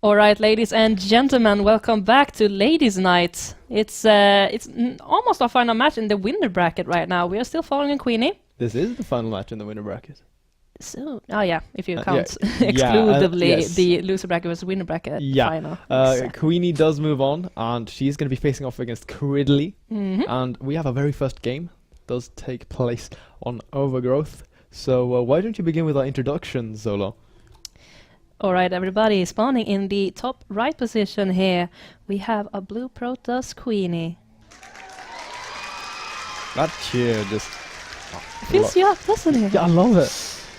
All right, ladies and gentlemen, welcome back to Ladies' Night. It's almost our final match in the winner bracket right now. We are still following QueenE. This is the final match in the winner bracket. So, yeah, if you count yeah, exclusively yes. the loser bracket versus winner bracket final. Exactly. QueenE does move on, and she's going to be facing off against Cridili. And we have our very first game. It does take place on Overgrowth. So why don't you begin with our introduction, Zolor? Alright, everybody, spawning in the top right position here, we have a blue Protoss QueenE. That cheer just... Fills you up, doesn't it? Yeah, I love it.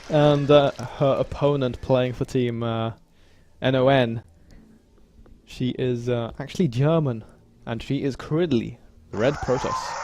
And her opponent playing for team NON, she is actually German, and she is Cridili, the red Protoss.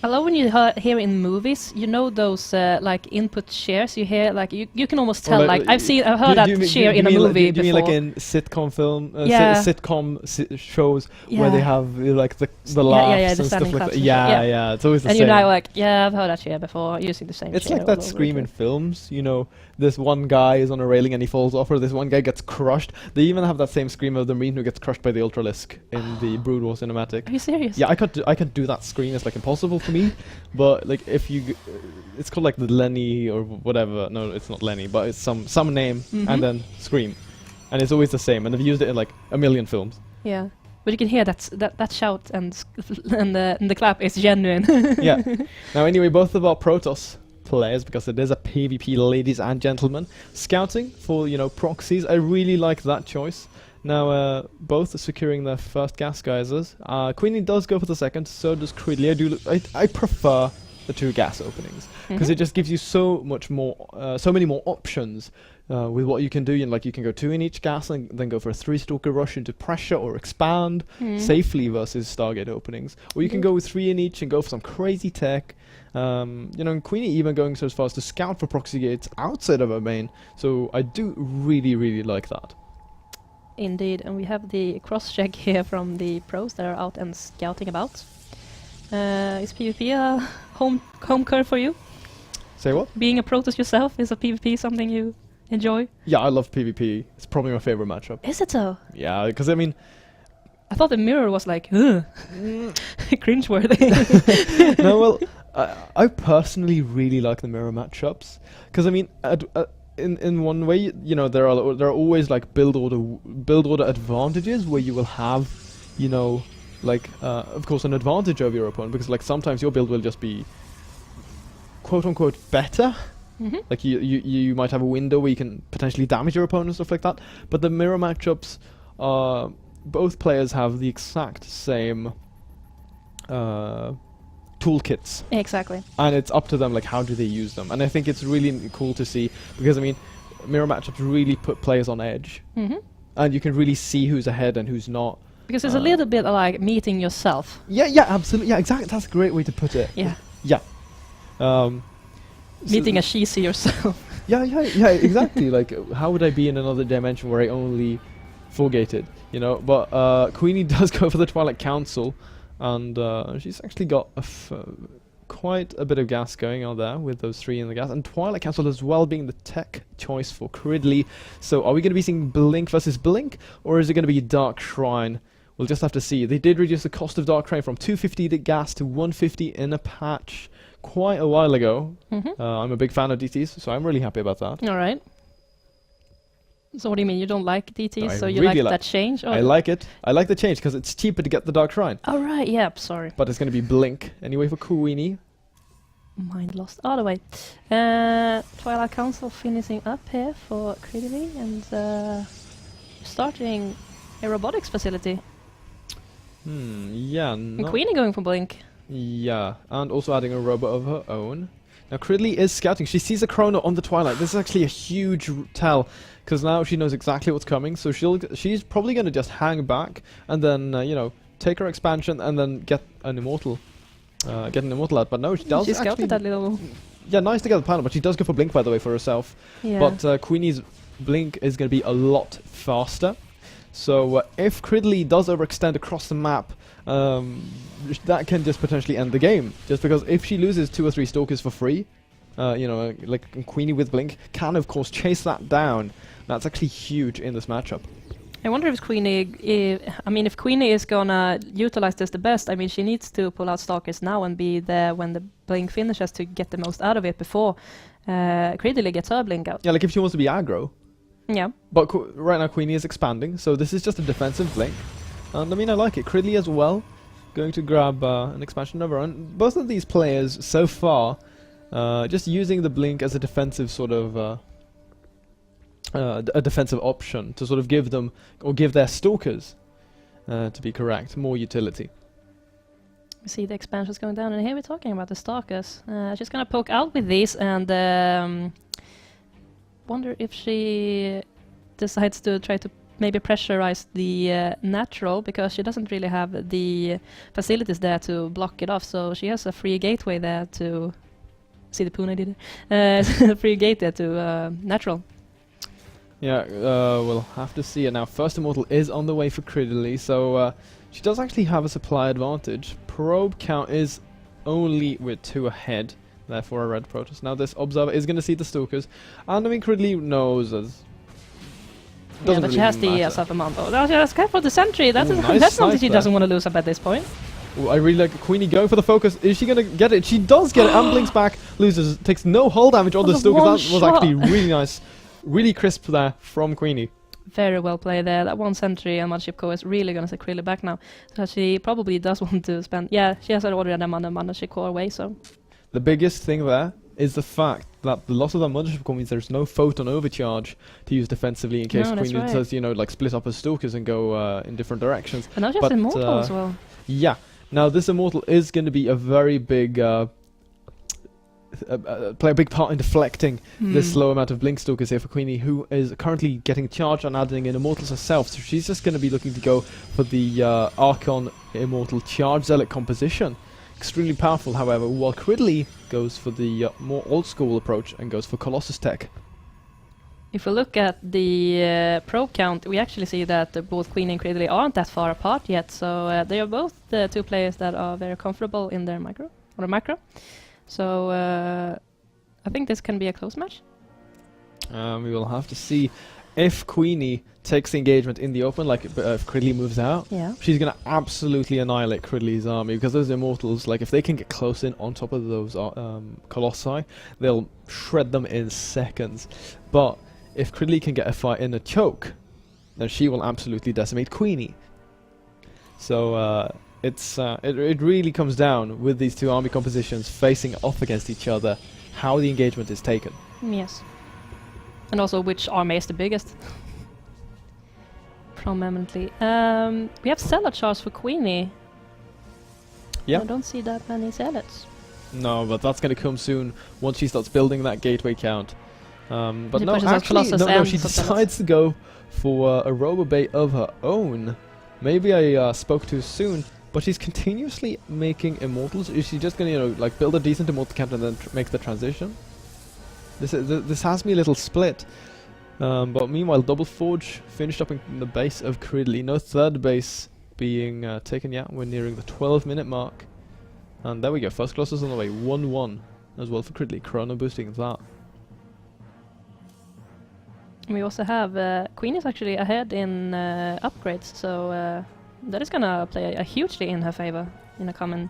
I love when you hear in movies, you know those like input shares you hear, like you can almost tell, like I've heard that share in a movie before. Do you mean like in sitcom film, sitcom shows where they have like the laughs and stuff like that? Yeah, it's always the same. And you're now like, yeah, I've heard that share before, using the same. It's like that scream in films, you know, this one guy is on a railing and he falls off, or this one guy gets crushed. They even have that same scream of the Marine who gets crushed by the Ultralisk in the Brood War cinematic. Are you serious? Yeah, I could do that scream. It's like impossible for me, but like if you, it's called like the Lenny or whatever. No, it's not Lenny, but it's some name and then scream, and it's always the same. And they've used it in like a million films. Yeah, but you can hear that shout and the clap is genuine. Yeah. Now anyway, both of our Protoss players, because it is a PvP, ladies and gentlemen, scouting for proxies. I really like that choice. Now, both are securing their first gas geysers. QueenE does go for the second, so does Cridili. I prefer the two gas openings because it just gives you so many more options with what you can do. Like you can go 2 in each gas and then go for a 3-stalker rush into pressure or expand safely versus Stargate openings, or you can go with 3 in each and go for some crazy tech. And QueenE even going so far as to scout for proxy gates outside of her main. So I do really like that. Indeed, and we have the cross-check here from the pros that are out and scouting about. Is PvP a home curve for you? Say what? Being a Protoss yourself, is a PvP something you enjoy? Yeah, I love PvP. It's probably my favorite matchup. Is it so? Yeah, because I mean... I thought the mirror was like, cringeworthy. No, well, I personally really like the mirror matchups. Because I mean... In one way, there are always like build order advantages where you will have, of course, an advantage over your opponent, because like sometimes your build will just be quote unquote better. Like you might have a window where you can potentially damage your opponent and stuff like that. But the mirror matchups, both players have the exact same toolkits. Exactly. And it's up to them, like, how do they use them. And I think it's really cool to see, because I mean, mirror matchups really put players on edge. And you can really see who's ahead and who's not. Because it's a little bit like meeting yourself. Yeah, absolutely. Yeah, exactly. That's a great way to put it. Yeah. Meeting a Shizi yourself. Yeah, exactly. Like, how would I be in another dimension where I only 4-gated, But QueenE does go for the Twilight Council. And she's actually got quite a bit of gas going on there with those 3 in the gas. And Twilight Council as well being the tech choice for Cridili. So are we going to be seeing Blink versus Blink? Or is it going to be Dark Shrine? We'll just have to see. They did reduce the cost of Dark Shrine from 250 to gas to 150 in a patch quite a while ago. I'm a big fan of DTs, so I'm really happy about that. Alright. So what do you mean, you don't like DTs, no, so you really like that change? Or I like it. I like the change because it's cheaper to get the Dark Shrine. Oh right, yep, sorry. But it's going to be Blink anyway for QueenE. Mind lost all the way. Twilight Council finishing up here for Cridili and starting a robotics facility. Yeah. And QueenE going for Blink. Yeah, and also adding a robot of her own. Now Cridili is scouting. She sees a chrono on the Twilight. This is actually a huge tell, because now she knows exactly what's coming. So she's probably going to just hang back and then take her expansion and then get an immortal out. But no, she does. She scouted that little. Yeah, nice to get the panel, but she does go for Blink, by the way, for herself. Yeah. But QueenE's Blink is going to be a lot faster. So if Cridili does overextend across the map, that can just potentially end the game. Just because if she loses 2 or 3 stalkers for free, like QueenE with Blink, can of course chase that down. That's actually huge in this matchup. I wonder if QueenE, if QueenE is gonna utilize this the best, I mean, she needs to pull out Stalkers now and be there when the Blink finishes to get the most out of it before Cridili gets her Blink out. Yeah, like if she wants to be aggro. Yeah. But right now QueenE is expanding, so this is just a defensive Blink. And I mean, I like it. Cridili as well, going to grab an expansion of her own. Both of these players so far, just using the Blink as a defensive sort of a defensive option to sort of give them, or give their Stalkers, to be correct, more utility. We see the expansions going down, and here we're talking about the Stalkers. She's gonna poke out with these, and wonder if she decides to try to maybe pressurize the natural, because she doesn't really have the facilities there to block it off, so she has a free gateway there to... See the poon I did? Free gate there to natural. Yeah, we'll have to see it now. First Immortal is on the way for Cridili, so she does actually have a supply advantage. Probe count is only with 2 ahead, therefore a red Protoss. Now this Observer is going to see the Stalkers, and I mean Cridili knows as... Yeah, but she has the self-amount. Oh, that's good for the Sentry. That's something she doesn't want to lose up at this point. Ooh, I really like QueenE going for the focus. Is she going to get it? She does get it, and blinks back, loses, takes no hull damage on the Stalkers. That was actually really nice. Really crisp there from QueenE. Very well played there. That one Sentry and Mothership Core is really going to set Cridili back now. So she probably does want to spend... Yeah, she has already done on the Mothership Core away, so... The biggest thing there is the fact that the loss of that Mothership Core means there's no photon overcharge to use defensively in case QueenE does, like split up her Stalkers and go in different directions. But now she has Immortal as well. Yeah. Now this Immortal is going to be a very big... play a big part in deflecting this low amount of Blink Stalkers here for QueenE, who is currently getting charged on adding in Immortals herself, so she's just going to be looking to go for the Archon Immortal Charge Zealot composition. Extremely powerful, however, while Cridili goes for the more old school approach and goes for Colossus Tech. If we look at the probe count, we actually see that both QueenE and Cridili aren't that far apart yet, so they are both the 2 players that are very comfortable in their macro. So I think this can be a close match. We will have to see if QueenE takes the engagement in the open, like if Cridili moves out. Yeah. She's going to absolutely annihilate Cridili's army, because those Immortals, like if they can get close in on top of those Colossi, they'll shred them in seconds. But if Cridili can get a fight in a choke, then she will absolutely decimate QueenE. So it really comes down with these 2 army compositions facing off against each other, how the engagement is taken. Yes. And also which army is the biggest. Prominently. We have Zealot charge for QueenE. Yeah. I don't see that many Zealots. No, but that's going to come soon once she starts building that gateway count. But no, actually, she decides to go for a Robobay of her own. Maybe I spoke too soon. But she's continuously making Immortals. Is she just going to, like build a decent Immortal count and then make the transition? This has me a little split. But meanwhile, Double Forge finished up in the base of Cridili. No third base being taken yet. We're nearing the 12-minute mark. And there we go. First Colossus on the way. 1-1 as well for Cridili. Chrono boosting that. We also have QueenE is actually ahead in upgrades, so that is gonna play a hugely in her favor in a common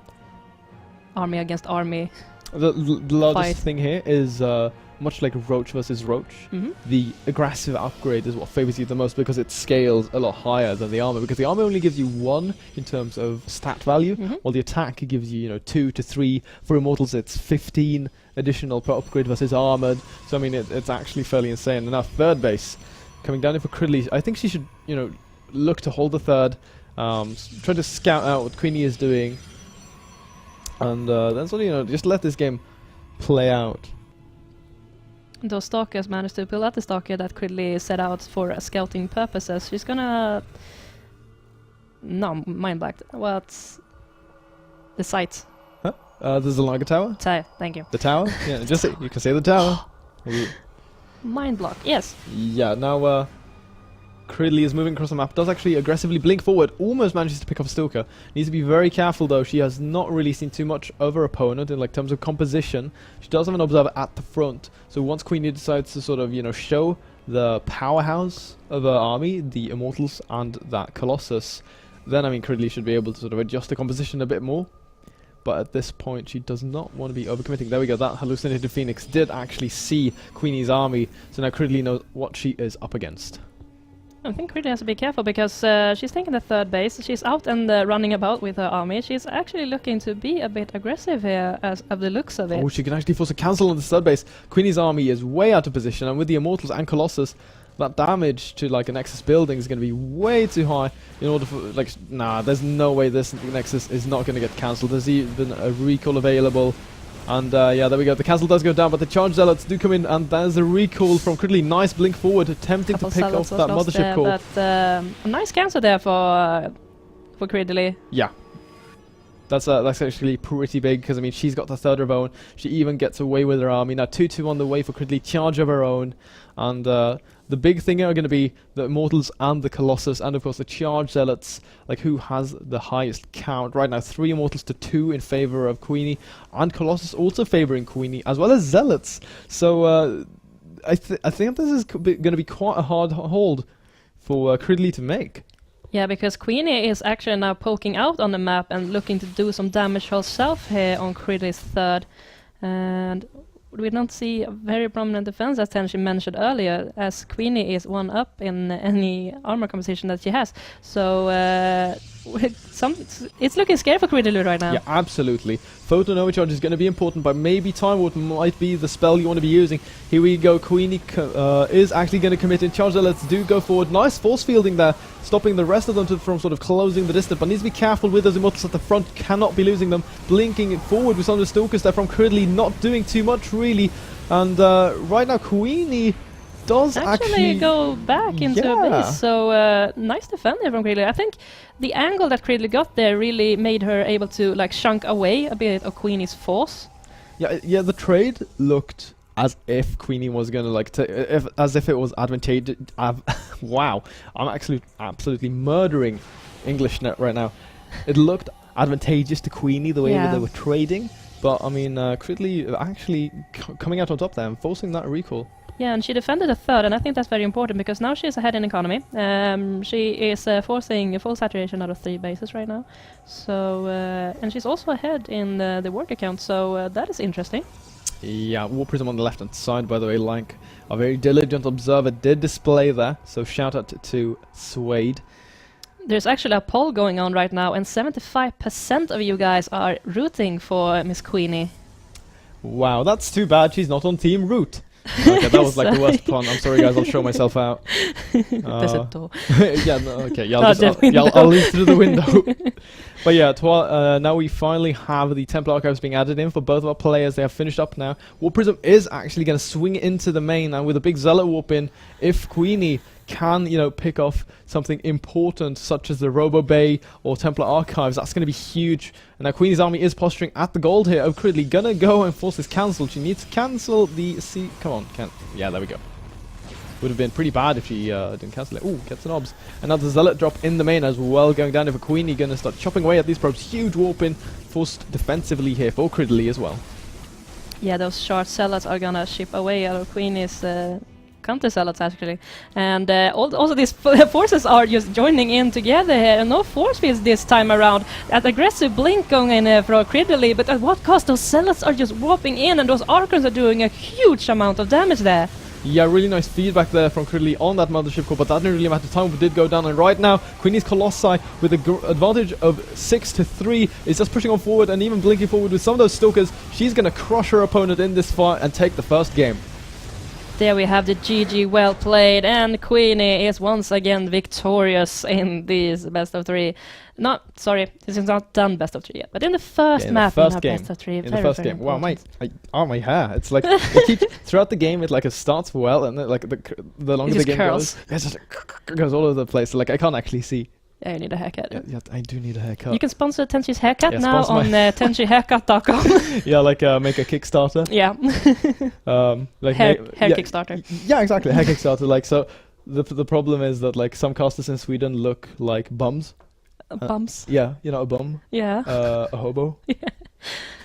army against army. The largest thing here is much like Roach versus Roach. The aggressive upgrade is what favors you the most, because it scales a lot higher than the armor, because the armor only gives you 1 in terms of stat value, while the attack gives you 2 to 3. For Immortals it's 15 additional per upgrade versus armored, so I mean it's actually fairly insane. And now third base coming down in for Cridili. I think she should look to hold the third, try to scout out what QueenE is doing, and then sort of just let this game play out. Those Stalkers managed to pull out the Stalker that Cridili set out for scouting purposes. She's gonna... No, mind blacked. What's... The site? Huh? The Zolor Tower? Thank you. The tower? Yeah, just you can say the tower. Mind block, yes. Yeah, now Cridili is moving across the map, does actually aggressively blink forward, almost manages to pick off a Stalker. Needs to be very careful though, she has not really seen too much of her opponent in like terms of composition. She does have an observer at the front, so once QueenE decides to sort of, you know, show the powerhouse of her army, the Immortals and that Colossus, then I mean Cridili should be able to sort of adjust the composition a bit more. But at this point she does not want to be overcommitting. There we go, that hallucinated Phoenix did actually see QueenE's army, so now Cridili knows what she is up against. I think Cridili has to be careful because she's taking the third base. She's out and running about with her army. She's actually looking to be a bit aggressive here as of the looks of it. Oh, she can actually force a cancel on the third base. QueenE's army is way out of position, and with the Immortals and Colossus, that damage to like a Nexus building is going to be way too high in order for, like, nah, there's no way this Nexus is not going to get cancelled. There's even a recall available. And yeah, there we go. The castle does go down, but the charge zealots do come in, and there's a recall from Cridili. Nice blink forward, attempting to pick off that mothership core. But a nice cancel there for Cridili. Yeah, that's actually pretty big because I mean she's got the third of her own. She even gets away with her army. Now 2-2 on the way for Cridili, charge of her own, and the big thing are going to be the Immortals and the Colossus, and of course the charge zealots, like who has the highest count right now. 3 Immortals to 2 in favor of QueenE, and Colossus also favoring QueenE, as well as zealots. So I think this is going to be quite a hard hold for Cridili to make. Yeah, because QueenE is actually now poking out on the map and looking to do some damage herself here on Cridili's third, and we don't see a very prominent defense, as Tenshi mentioned earlier, as QueenE is 1 up in any armor composition that she has. So it's looking scary for Cridili right now. Yeah, absolutely. Photon Overcharge is going to be important, but maybe Time Warp might be the spell you want to be using. Here we go, QueenE is actually going to commit in. Charge Zealots do go forward. Nice force fielding there, stopping the rest of them from sort of closing the distance, but needs to be careful with those Immortals at the front, cannot be losing them. Blinking it forward with some of the Stalkers there from Cridili, not doing too much really. And right now QueenE does actually go back into a base, so nice defend there from Cridili. I think the angle that Cridili got there really made her able to like shunk away a bit of QueenE's force. Yeah, the trade looked as if QueenE was gonna like as if it was advantageous. Wow, I'm actually absolutely murdering EnglishNet right now. It looked advantageous to QueenE the way that they were trading, but I mean Cridili actually coming out on top there and forcing that recall. Yeah, and she defended a third, and I think that's very important because now she's ahead in economy. She is forcing a full saturation out of 3 bases right now. So, and she's also ahead in the work account, so that is interesting. Yeah, War Prism on the left-hand side, by the way, like a very diligent observer did display there, so shout out to Suede. There's actually a poll going on right now, and 75% of you guys are rooting for Miss QueenE. Wow, that's too bad she's not on Team Root. Okay, that was like the worst pun. I'm sorry guys, I'll show myself out. Yeah, no, okay, yeah, I'll leave through the window. But yeah, now we finally have the Temple Archives being added in for both of our players. They have finished up now. War Prism is actually going to swing into the main now with a big Zealot warp in. If QueenE can, you know, pick off something important such as the Robo Bay or Templar Archives, that's going to be huge. And now QueenE's army is posturing at the gold here. Oh, Cridili gonna go and force this cancel. She needs to cancel the C. Come on, yeah, there we go. Would have been pretty bad if she didn't cancel it. Ooh, gets an obs. Another Zealot drop in the main as well, going down for QueenE. Gonna start chopping away at these probes. Huge warp in, forced defensively here for Cridili as well. Yeah, those short Zealots are gonna ship away out of QueenE's counter Zealots actually, and also these forces are just joining in together here, and no force fields this time around. That aggressive blink going in for Cridili, but at what cost? Those Zealots are just warping in, and those Archons are doing a huge amount of damage there. Yeah, really nice feedback there from Cridili on that mothership core, but that didn't really matter. Time did go down, and right now QueenE's Colossi with an advantage of 6-3 is just pushing on forward and even blinking forward with some of those Stalkers. She's gonna crush her opponent in this fight and take the first game. There we have the GG, well played, and QueenE is once again victorious in this best of 3. This is not done best of 3 yet, but in the first map in our best of 3. In the first game. Wow, my hair. It's like, throughout the game, it starts well, and then, like, the longer the game goes, it just goes all over the place. So, like, I can't actually see. Yeah, you need a haircut. Yeah, I do need a haircut. You can sponsor Tenshi's haircut now on tenshihaircut.com. Yeah, like make a Kickstarter. Yeah. Like hair Kickstarter. Yeah, exactly. Hair Kickstarter. Like, so the problem is that like some casters in Sweden look like bums. Bums. Yeah, you know, a bum. Yeah. A hobo.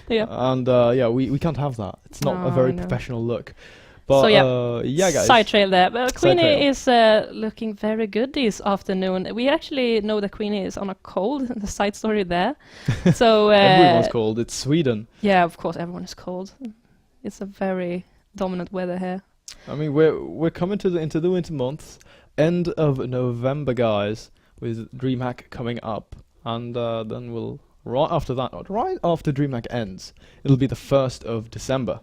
Yeah. And yeah, we can't have that. It's not a very No. professional look. But So yeah, yeah, guys. Side trail there. But Side QueenE trail. is looking very good this afternoon. We actually know that QueenE is on a cold. The side story there. So Everyone's cold. It's Sweden. yeah, of course, everyone is cold. It's a very dominant weather here. I mean, we're coming into the winter months, end of November, guys, with DreamHack coming up, and then we'll right after DreamHack ends, it'll be the 1st of December.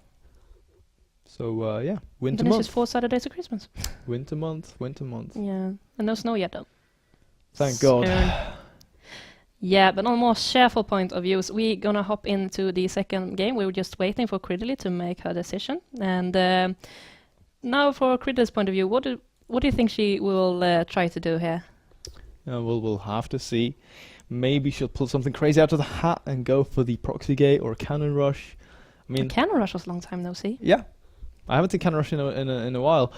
So yeah, winter And it's month. just 4 Saturdays of Christmas. Winter month. Yeah, and no snow yet though. Thank God. Yeah, but on a more cheerful point of view, we're gonna hop into the second game. We were just waiting for Cridili to make her decision, and now for Cridili's point of view, what do you think she will try to do here? We'll have to see. Maybe she'll pull something crazy out of the hat and go for the proxy gate or cannon rush. I mean, Cannon Rush was a long time no see. yeah, I haven't seen cannon rush in a while,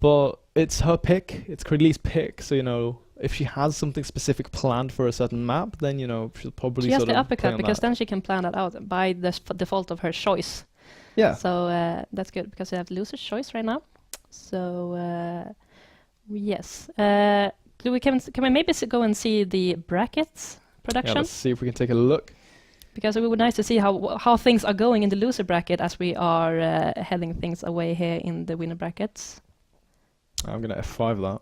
but it's her pick. It's Cridili's pick. So you know, if she has something specific planned for a certain map, then you know she'll probably She has sort the of play uppercut on because that. then she can plan that out by the default of her choice. Yeah. So that's good because we have loser's choice right now. So yes, can we maybe go and see the brackets production? Yeah, let's see if we can take a look. Because it would be nice to see how things are going in the loser bracket as we are heading things away here in the winner brackets. I'm gonna F5 that.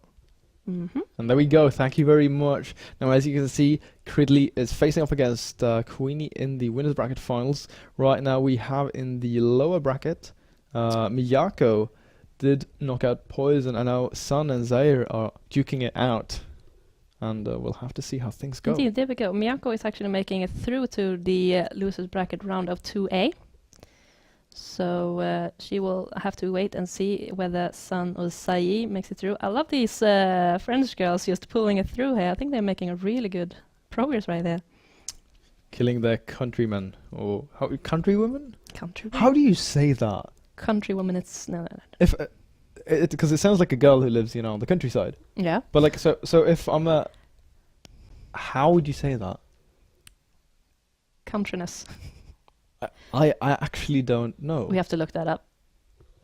Mm-hmm. And there we go. Thank you very much. Now, as you can see, Cridili is facing off against QueenE in the winners bracket finals. Right now, we have in the lower bracket, Miyako did knock out Poison, and now Sun and Zaire are duking it out. And we'll have to see how things go. Indeed, there we go. Miyako is actually making it through to the losers bracket round of 2A. So she will have to wait and see whether Sun or Sai makes it through. I love these French girls just pulling it through here. I think they're making a really good progress right there. Killing their countrymen. Or countrywomen? Countrywoman? How do you say that? Countrywoman, it's... No. If because it sounds like a girl who lives, you know, on the countryside. Yeah. But like, so if I'm a... How would you say that? Countryness. I actually don't know. We have to look that up.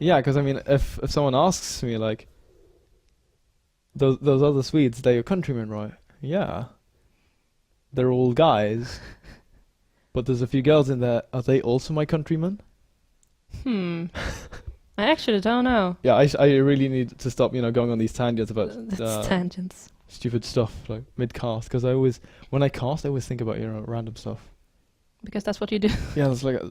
Yeah, because I mean, if someone asks me like, those other Swedes, they're your countrymen, right? Yeah. They're all guys, but there's a few girls in there. Are they also my countrymen? I actually don't know. Yeah, I really need to stop, you know, going on these tangents about That's tangents. stupid stuff like mid-cast, because when I cast, I always think about, you know, random stuff. Because that's what you do. Yeah, it's like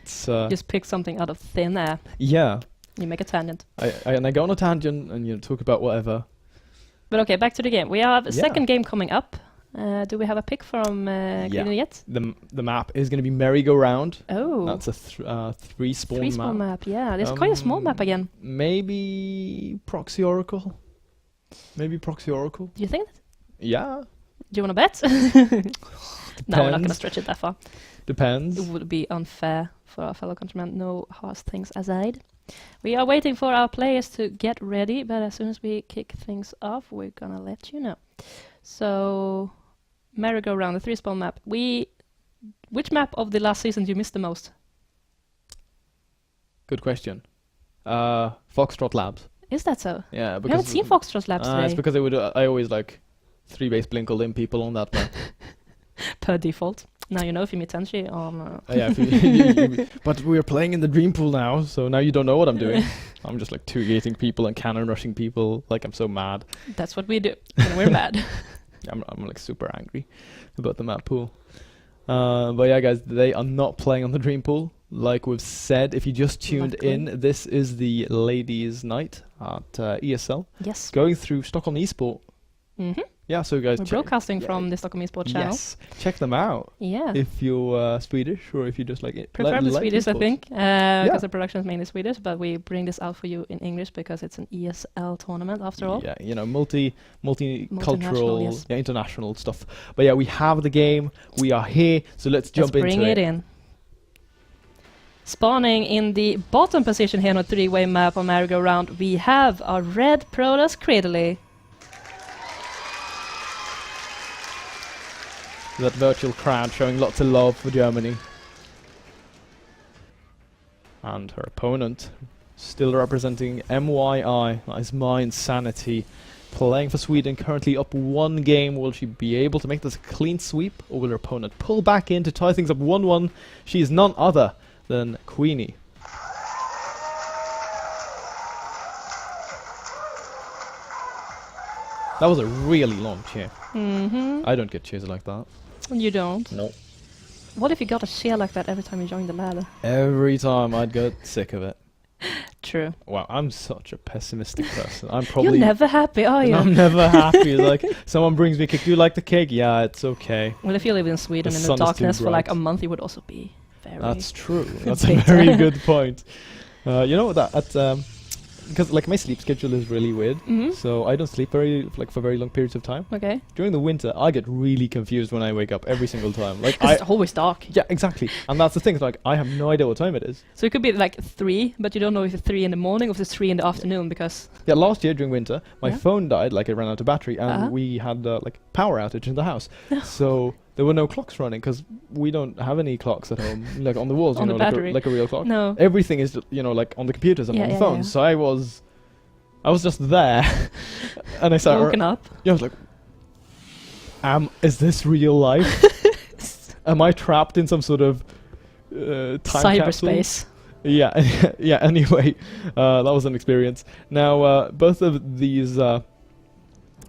it's Just pick something out of thin air. yeah. You make a tangent. I go on a tangent and you know, talk about whatever. But okay, back to the game. We have a Yeah. second game coming up. Do we have a pick from QueenE yet? The map is going to be merry-go-round. Oh. That's a three spawn map. Three-spawn map, yeah. It's quite a small map again. Maybe Proxy Oracle. Do you think that? Yeah. Do you want to bet? No, we're not going to Depends. stretch it that far. Depends. It would be unfair for our fellow countrymen. No harsh things aside. We are waiting for our players to get ready, but as soon as we kick things off, we're going to let you know. So, merry-go-round, the three-spawn map. Which map of the last season do you miss the most? Good question. Foxtrot Labs. Is that so? Yeah, We because haven't seen Foxtrot Labs It's today. because I always like 3-base blink all in people on that map. Per default. Now you know if you meet Tenshi on... Yeah, but we're playing in the dream pool now, so now you don't know what I'm doing. I'm just like 2-gating people and cannon rushing people, like I'm so mad. That's what we do when we're mad. I'm like super angry about the map pool. But yeah, guys, they are not playing on the dream pool. Like we've said, if you just tuned Luckily. in, this is the ladies' night at ESL, Yes. going through Stockholm Esport. Mm-hmm. Yeah, so guys, We're broadcasting from the Stockholm Esports channel. yes, check them out Yeah. if you're Swedish or if you just like it. Preferably like Swedish, I esports. think, because the production is mainly Swedish, but we bring this out for you in English because it's an ESL tournament after all. Yeah, you know, multicultural, Multinational, yes. yeah, international stuff. But yeah, we have the game. We are here, so let's jump Let's bring into it in. Spawning in the bottom position here on a 3-way map on merry-go-round, we have our red Protoss Cridili. That virtual crowd showing lots of love for Germany. And her opponent, still representing MYI, that is My Insanity, playing for Sweden, currently up 1 game. Will she be able to make this a clean sweep, or will her opponent pull back in to tie things up 1-1? She is none other than QueenE. That was a really long cheer. I don't get cheers like that. You don't? No. What if you got a cheer like that every time you joined the ladder? Every time I'd get sick of it. True. Wow, I'm such a pessimistic person. I'm probably... You're never happy, are you? I'm never happy. Like, someone brings me a cake. Do you like the cake? Yeah, it's okay. Well, if you live in Sweden The in the sun is too darkness for like bright. a month, you would also be very... That's true. That's a bitter. very good point. You know that because like my sleep schedule is really weird, so I don't sleep for very long periods of time. Okay. During the winter, I get really confused when I wake up every single time. Like It's always dark. yeah, exactly. And that's the thing. Like I have no idea what time it is. So it could be like 3, but you don't know if it's 3 in the morning or if it's 3 in the afternoon because... Yeah, last year during winter, my Yeah. phone died. Like it ran out of battery, and we had like power outage in the house. So there were no clocks running because we don't have any clocks at home, like on the walls. On you the know, battery. like a real clock. No. Everything is like on the computers and Yeah, on the yeah, phones. yeah. So I was just there, and I started. Woken up. Yeah, I was like, is this real life? Am I trapped in some sort of time capsule? Cyberspace. Yeah, yeah. Anyway, that was an experience. Now, both of these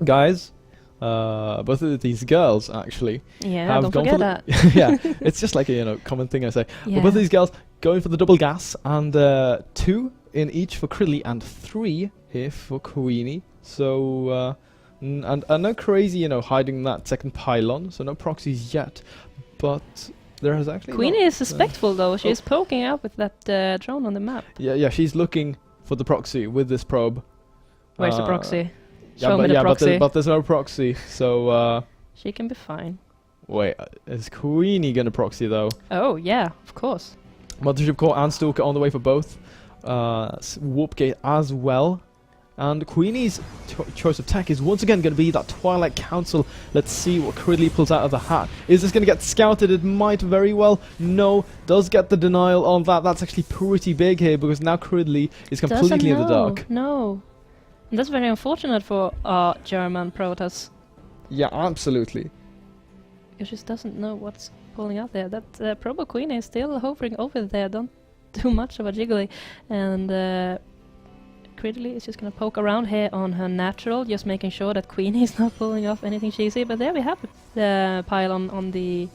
guys, both of these girls, actually, Yeah, have don't gone forget for that. yeah, it's just like a common thing I say. Yeah. But both of these girls going for the double gas, and 2 in each for Cridili and 3 here for QueenE. So and no crazy, hiding that second pylon. So no proxies yet, but there has actually. QueenE not, is suspectful though. She's poking out with that drone on the map. Yeah. She's looking for the proxy with this probe. Where's the proxy? Yeah, Show me the proxy. but there's no proxy. So She can be fine. wait, is QueenE gonna proxy though? Oh yeah, of course. Mothership Core and Stalker on the way for both. Warp Gate as well. And QueenE's choice of tech is once again going to be that Twilight Council. Let's see what Cridili pulls out of the hat. Is this going to get scouted? It might very well. No, does get the denial on that. That's actually pretty big here because now Cridili is completely in the dark. No. And that's very unfortunate for our German Protoss. Yeah, absolutely. It just doesn't know what's pulling out there. That Probo QueenE is still hovering over there. Don't do much of a jiggly. And Cridili is just going to poke around here on her natural, just making sure that QueenE is not pulling off anything cheesy. But there we have the pylon on the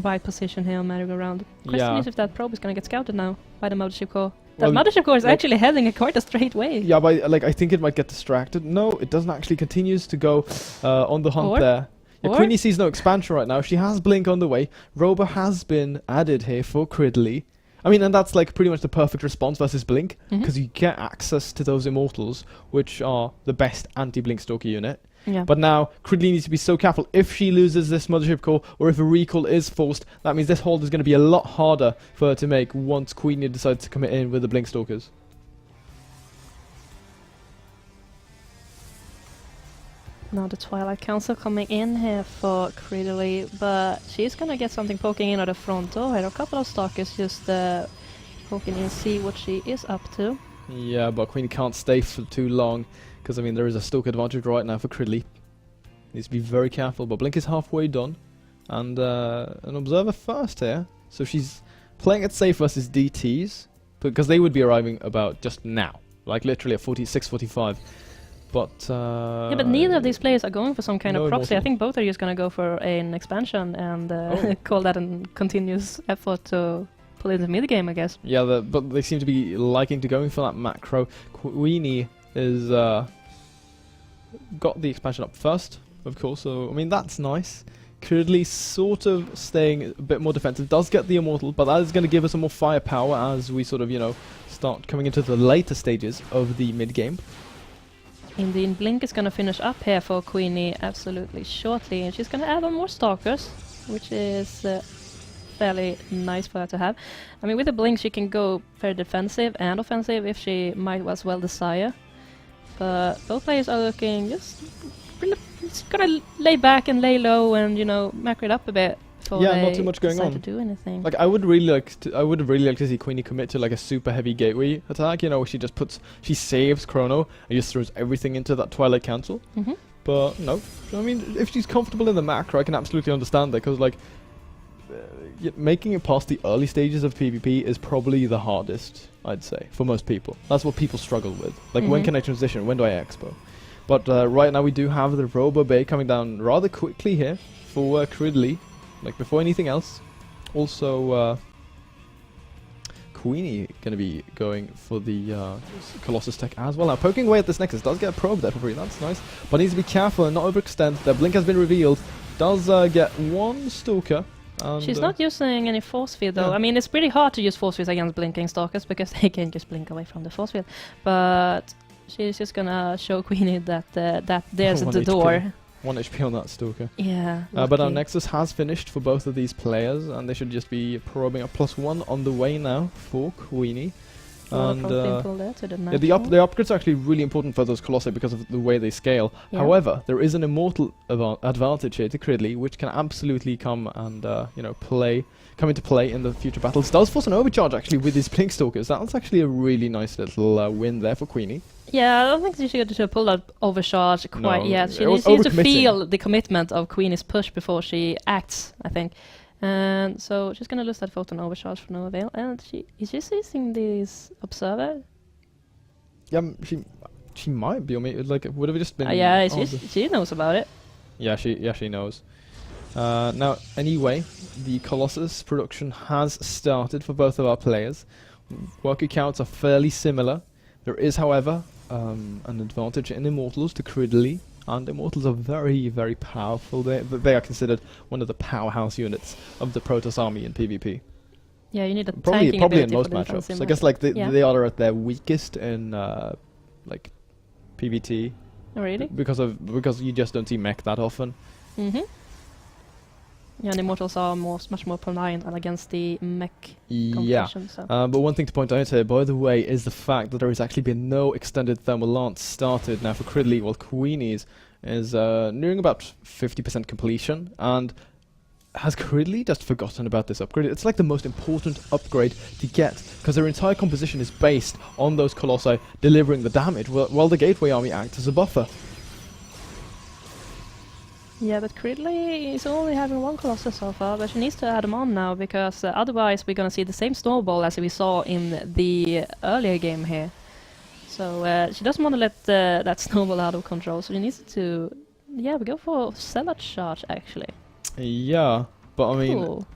right position here on merry-go-round. Question is if that probe is going to get scouted now by the Mothership Core. That Well, Mothership Core is like- actually heading quite a straight way. Yeah, but I think it might get distracted. No, it doesn't actually. Continues to go on the hunt Or- there. Yeah, or- QueenE sees no expansion right now. She has Blink on the way. Robo has been added here for Cridili. I mean, and that's like pretty much the perfect response versus Blink, because you get access to those Immortals, which are the best anti-Blink Stalker unit. Yeah. But now, Cridili needs to be so careful. If she loses this Mothership Core, or if a recall is forced, that means this hold is going to be a lot harder for her to make once QueenE decides to commit in with the Blink Stalkers. Now the Twilight Council coming in here for Cridili, but she's gonna get something poking in at the front door here. A couple of stalkers just poking in, see what she is up to. Yeah, but QueenE can't stay for too long, because I mean there is a Stalker advantage right now for Cridili. Needs to be very careful, but Blink is halfway done, and an Observer first here. So she's playing it safe versus DTs, because they would be arriving about just now, like literally at 46:45. But Yeah, but neither of these players are going for some kind no of proxy. I Immortal. think both are just gonna go for an expansion and call that a continuous effort to pull in the mid game, I guess. Yeah, but they seem to be liking to going for that macro. QueenE is got the expansion up first, of course. So I mean that's nice. Cridili sort of staying a bit more defensive. Does get the Immortal, but that is going to give us some more firepower as we sort of start coming into the later stages of the mid game. Indeed, Blink is gonna finish up here for QueenE absolutely shortly, and she's gonna add on more stalkers, which is fairly nice for her to have. I mean, with the blink, she can go very defensive and offensive if she might as well desire. But both players are looking just gonna lay back and lay low and, you know, macro it up a bit before Yeah, they not too much going decide on. to do anything. Like I would really like to see QueenE commit to like a super heavy gateway attack, you know, where she saves Chrono and just throws everything into that Twilight Council. Mm-hmm. But no, I mean, if she's comfortable in the macro, I can absolutely understand that, because like making it past the early stages of PvP is probably the hardest, I'd say, for most people. That's what people struggle with. Like, when can I transition? When do I expo? But right now we do have the Robo Bay coming down rather quickly here for Cridili. Like, before anything else. Also, QueenE going to be going for the Colossus tech as well. Now, poking away at this Nexus does get a probe there for free. That's nice. But needs to be careful and not overextend. The blink has been revealed. Does get one Stalker. She's not using any force field though. Yeah. I mean, it's pretty hard to use force fields against blinking stalkers because they can just blink away from the force field. But she's just gonna show QueenE that there's One the HP. door. 1 HP on that Stalker. Yeah. But our lucky. Nexus has finished for both of these players, and they should just be probing a +1 on the way now for QueenE. And There to the yeah, the upgrades are actually really important for those Colossi because of the way they scale. Yeah. However, there is an immortal advantage here to Cridili, which can absolutely come and you know, come into play in the future battles. Does force an overcharge actually with his Blink Stalkers. That's actually a really nice little win there for QueenE. Yeah, I don't think she should pull that overcharge quite No, yet. She it was needs to overcommitting. feel the commitment of QueenE's push before she acts, I think. And so she's gonna lose that photon overcharge for no avail. And is just using this observer. Yeah, she might be. I mean, like, it would have just been. Yeah, oh, she knows about it. Yeah, she knows. Now, anyway, the Colossus production has started for both of our players. Worker counts are fairly similar. There is, however, an advantage in Immortals to Cridili, and Immortals are very, very powerful. They are considered one of the powerhouse units of the Protoss army in PvP. Yeah, you need a Probably tanking in ability most for the defensive matchups. I guess like yeah. they are at their weakest in like PvT. Oh, really? Because you just don't see mech that often. Mm-hmm. Yeah, and Immortals are much more reliant against the mech Yeah. competition. So. But one thing to point out here, by the way, is the fact that there has actually been no extended thermal lance started now for Cridili, while QueenE's is nearing about 50% completion. And has Cridili just forgotten about this upgrade? It's like the most important upgrade to get, because their entire composition is based on those Colossi delivering the damage, while the Gateway army acts as a buffer. Yeah, but Cridili is only having one Colossus so far, but she needs to add them on now, because otherwise we're going to see the same snowball as we saw in the earlier game here. So she doesn't want to let that snowball out of control, so she needs to, yeah, we go for Cellar Charge actually. Yeah, but I mean, Cool.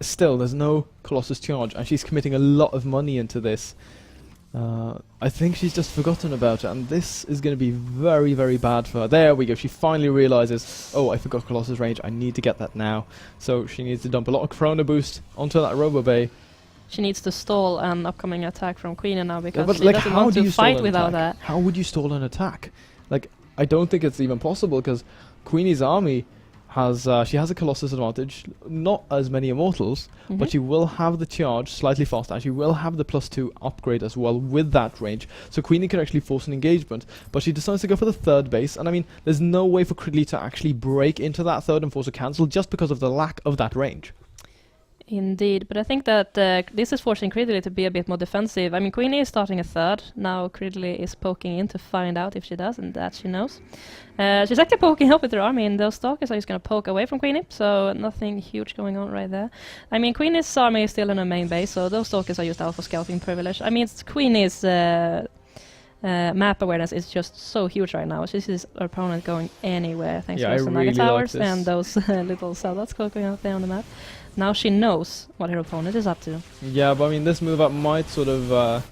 Still, there's no Colossus charge, and she's committing a lot of money into this. I think she's just forgotten about it, and this is going to be very, very bad for her. There we go, she finally realizes, oh, I forgot Colossus range, I need to get that now. So she needs to dump a lot of Chrono Boost onto that Robo Bay. She needs to stall an upcoming attack from QueenE now, because but she like, doesn't how want do to you stall fight an without attack? that. How would you stall an attack? Like, I don't think it's even possible, because QueenE's army has she has a Colossus advantage, not as many Immortals, but she will have the charge slightly faster, and she will have the +2 upgrade as well with that range. So QueenE can actually force an engagement, but she decides to go for the third base, and I mean, there's no way for Cridili to actually break into that third and force a cancel just because of the lack of that range. Indeed, but I think that this is forcing Cridili to be a bit more defensive. I mean, QueenE is starting a third. Now Cridili is poking in to find out if she does, and that she knows. She's actually poking up with her army, and those Stalkers are just going to poke away from QueenE, so nothing huge going on right there. I mean, QueenE's army is still in her main base, so those Stalkers are used out for scouting privilege. I mean, QueenE's map awareness is just so huge right now. She sees her opponent going anywhere thanks to those Naga towers and those little cells going out there on the map. Now she knows what her opponent is up to. Yeah, but I mean, this move up might sort of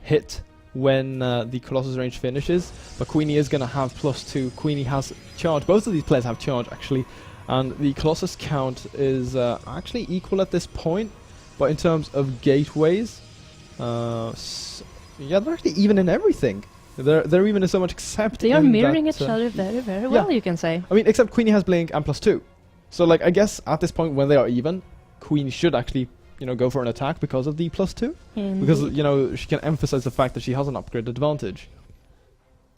hit when the Colossus range finishes, but QueenE is going to have +2. QueenE has charge. Both of these players have charge, actually, and the Colossus count is actually equal at this point, but in terms of gateways, yeah, they're actually even in everything. They're even in so much, except they are in mirroring that, each other very, very well, you can say. I mean, except QueenE has Blink and +2. So, like, I guess at this point when they are even, QueenE should actually, you know, go for an attack because of the +2. Because, Indeed. you know, she can emphasize the fact that she has an upgrade advantage.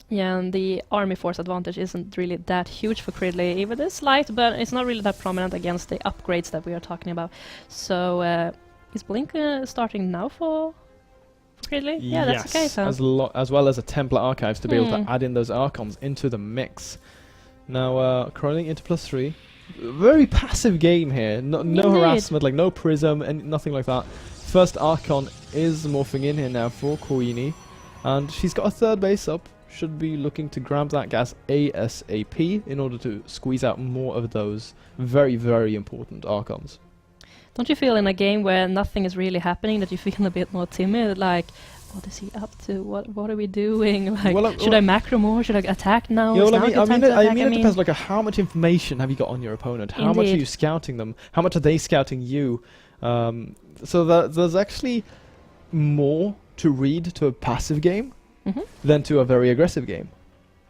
Yeah, and the army force advantage isn't really that huge for Cridili. Even it's slight, but it's not really that prominent against the upgrades that we are talking about. So, is Blink starting now for Cridili? Yeah, that's the case, huh? As well as a Templar Archives to be able to add in those Archons into the mix. Now, crawling into +3. Very passive game here. No harassment, like no Prism, and nothing like that. First Archon is morphing in here now for QueenE. And she's got a third base up. Should be looking to grab that gas ASAP in order to squeeze out more of those very, very important Archons. Don't you feel in a game where nothing is really happening that you feel a bit more timid? Like, what is he up to? What are we doing? Like, well, should I macro more? Should I attack now? Yeah, well, Is now a good time to attack? it depends. Like, how much information have you got on your opponent? How much are you scouting them? How much are they scouting you? So there's actually more to read to a passive game than to a very aggressive game.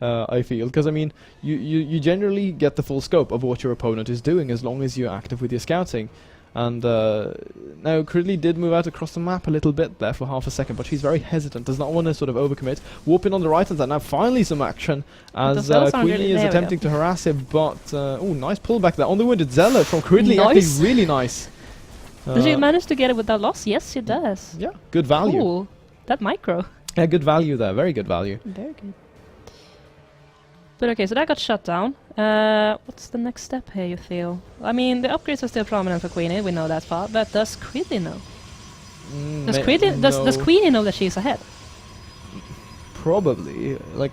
I feel, because I mean, you generally get the full scope of what your opponent is doing as long as you're active with your scouting. And now Cridili did move out across the map a little bit there for half a second, but she's very hesitant, does not want to sort of overcommit. Warping on the right hand side, now finally some action as QueenE is attempting to harass him, but oh, nice pullback there on the wounded Zealot from Cridili, actually really nice. Does she manage to get it without loss? Yes, she does. Yeah, good value. Ooh, that micro. Yeah, good value there, very good value. Very good. But okay, so that got shut down. What's the next step here, you feel? I mean, the upgrades are still prominent for QueenE, we know that far, but does Cridili know? Does QueenE know that she's ahead? Probably. Like,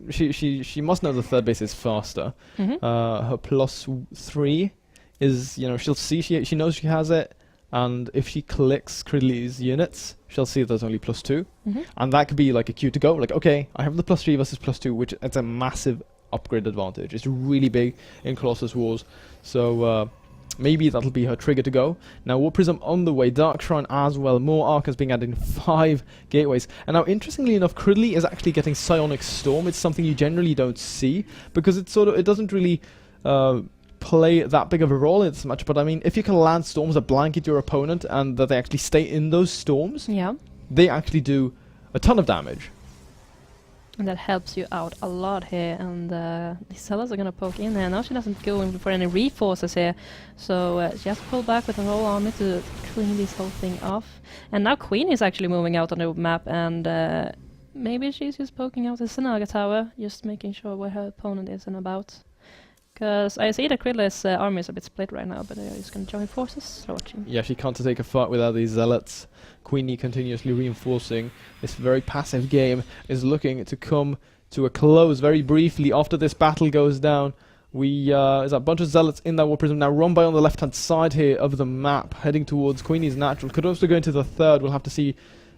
she must know the third base is faster. Her +3 is, you know, she'll see, she knows she has it, and if she clicks Cridili's units, she'll see there's only +2. And that could be like a cue to go, like, okay, I have the +3 versus +2, which it's a massive upgrade advantage. It's really big in Colossus Wars. So maybe that'll be her trigger to go. Now, War Prism on the way, Dark Shrine as well, more Archons being added in 5 gateways. And now, interestingly enough, Cridili is actually getting Psionic Storm. It's something you generally don't see, because it doesn't really play that big of a role in this match, but I mean, if you can land storms that blanket your opponent and that they actually stay in those storms, they actually do a ton of damage. And that helps you out a lot here, and the sellers are gonna poke in there. Now she doesn't go in for any reforces here, so she has to pull back with her whole army to clean this whole thing off. And now QueenE is actually moving out on the map, and maybe she's just poking out the Sanaga Tower, just making sure where her opponent is and about. Because I see that Cridili's army is a bit split right now, but they're just going to join forces, watching. Yeah, she can't take a fight without these Zealots. QueenE continuously reinforcing. This very passive game is looking to come to a close very briefly after this battle goes down. There's a bunch of Zealots in that War Prism now, run by on the left-hand side here of the map, heading towards QueenE's natural. Could also go into the third. We'll have to see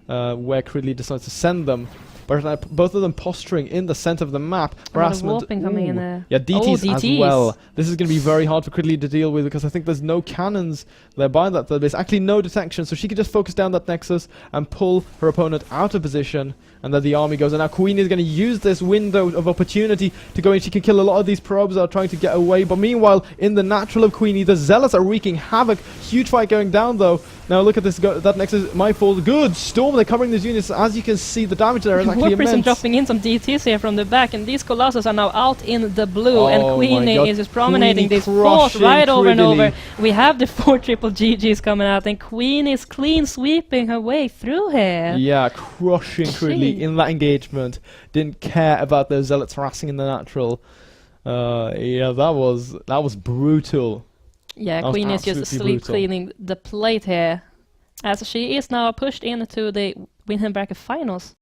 where Cridili decides to send them. But both of them posturing in the center of the map. Harassment. Coming in there. Yeah, DTs as well. This is going to be very hard for Cridili to deal with, because I think there's no cannons there by that third base. Actually, no detection, so she can just focus down that Nexus and pull her opponent out of position. And then the army goes. And now QueenE is going to use this window of opportunity to go in. She can kill a lot of these probes that are trying to get away. But meanwhile, in the natural of QueenE, the Zealots are wreaking havoc. Huge fight going down, though. Now look at this. That Nexus might fall. Good storm. They're covering these units. As you can see, the damage there is actually immense. Dropping in some DTs here from the back, and these Colossus are now out in the blue, and QueenE is just promenading this fort right over and over. We have the 4 triple GGs coming out, and QueenE is clean sweeping her way through here. Yeah, crushing Cridili in that engagement. Didn't care about those Zealots harassing in the natural. Yeah, that was brutal. Yeah, QueenE is just sleep cleaning the plate here, as she is now pushed into the Win Bracket finals.